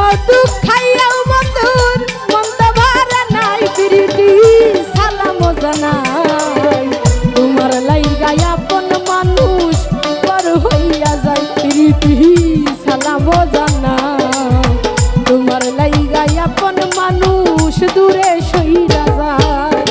মধু খাইয়াও বন্ধুর মন্দ ভরে নাই প্রীতি সালাম জানাই তোমার লাইগা আপন মানুষ পর হইয়া যায় প্রীতি সালাম জানাই তোমার লাইগা আপন মানুষ দূরে সইরা যায়।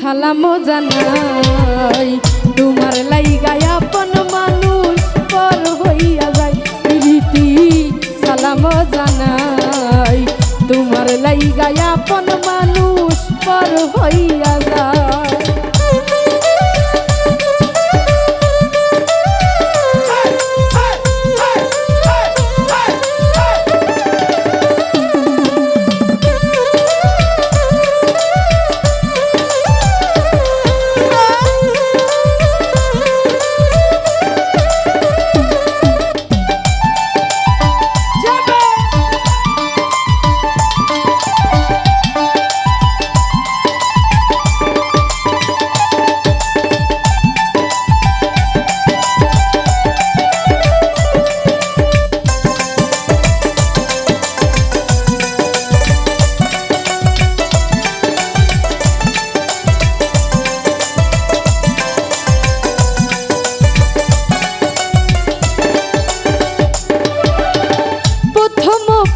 সালাম জানাই তোমার লাইগা আপন মানুষ পর হইয়া যায় প্রীতি সালাম জানাই তোমার লাইগা আপন মানুষ পর হইয়া যায়।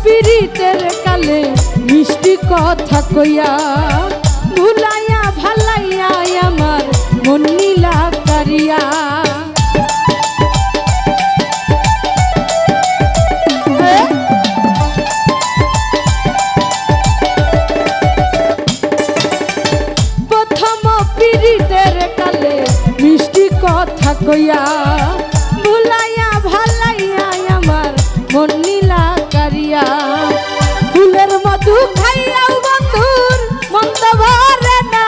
পীড়িতের কালে মিষ্টি কথা কইয়া ভুলাইয়া ভালাইয়া আমার মন নীলা কারিয়া প্রথম পীড়িতের কালে মিষ্টি কথা কইয়া ভুলাইয়া ভালাইয়া আমার মন নীলা কারিয়া ফুলের মধু খাইয়াও বন্ধুর মন্দ ভরে না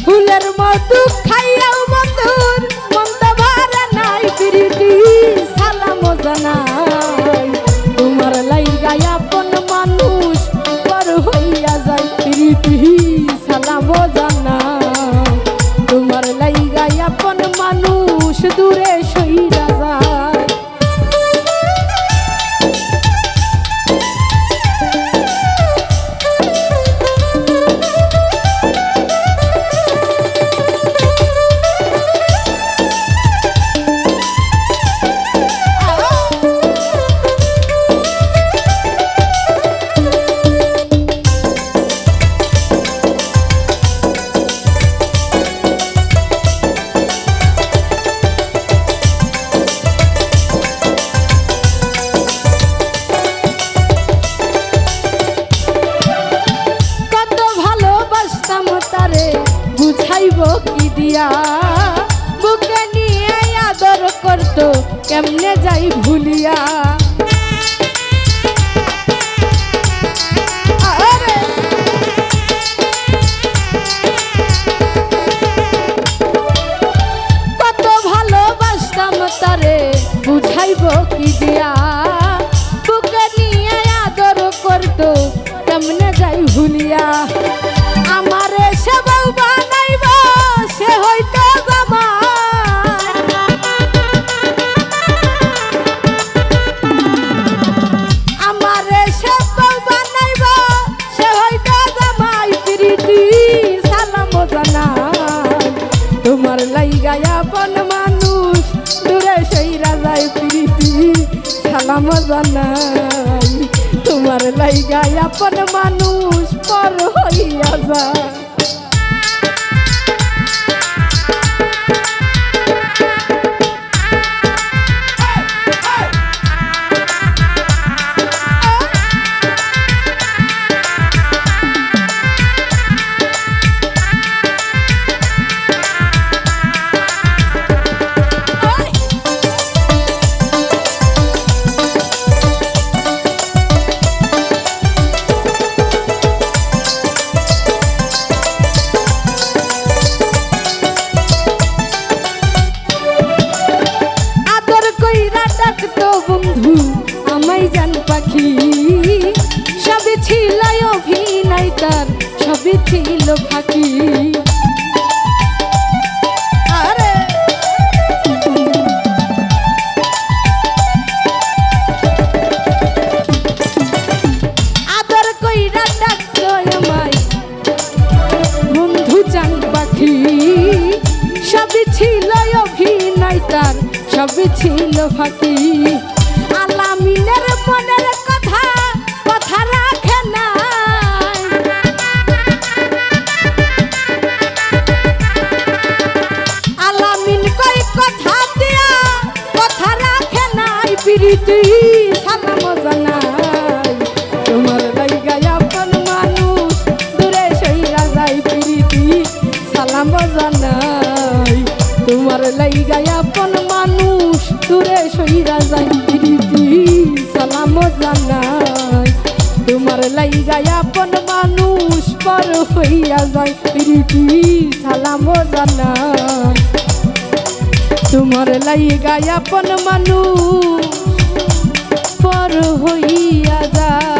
ফুলের মধু খাইয়াও বন্ধুর মন্দ ভরে নাই প্রীতি সালাম জানাই তোমার লাইগা আপন মানুষ পর হইয়া যায় প্রীতি সালাম জানাই তোমার লাইগা আপন মানুষ দূরে সইরা যায়। বুঝাইব কি দিয়া বুকে নিয়ে আদর করতো কেমনে যাই ভুলিয়া কত ভালোবাসতাম তারে বুঝাইব কি দিয়া বুকে নিয়ে আদর করতো কেমনে যাই ভুলিয়া আমারে সেবাও বানাইব সে হইতো আমারে সেবাও বানাইব সে হইতো জামাই প্রীতি সালাম জানাই তোমার লাইগা আপন মানুষ দূরে সইরা যায় প্রীতি সালাম জানাই তোমার লাইগা আপন মানুষ পর হইয়া যায়। বন্ধু আমায় জান পাখি সবই ছিল অভিনয় তার সবই ছিল ফাঁকি আদর কইরা ডাকতো আমায় বন্ধু জান পাখি সবই ছিল অভিনয় তার সবই ছিল ফাঁকি আলামিনের মনের কথা কথা রাখে নাই আলামিন কই কথা দিয়া কথা রাখে নাই প্রীতি সালাম জানাই তোমার লাইগা আপন মানুষ দূরে সইরা যায় প্রীতি সালাম জানাই তোমার লাইগা আপন মানুষ দূরে সইরা যায় প্রীতি সালাম জানাই তোমার লাইগা আপন মানুষ পর হইয়া যায় প্রীতি সালাম জানাই তোমার লাইগা আপন মানুষ পর হইয়া যায়।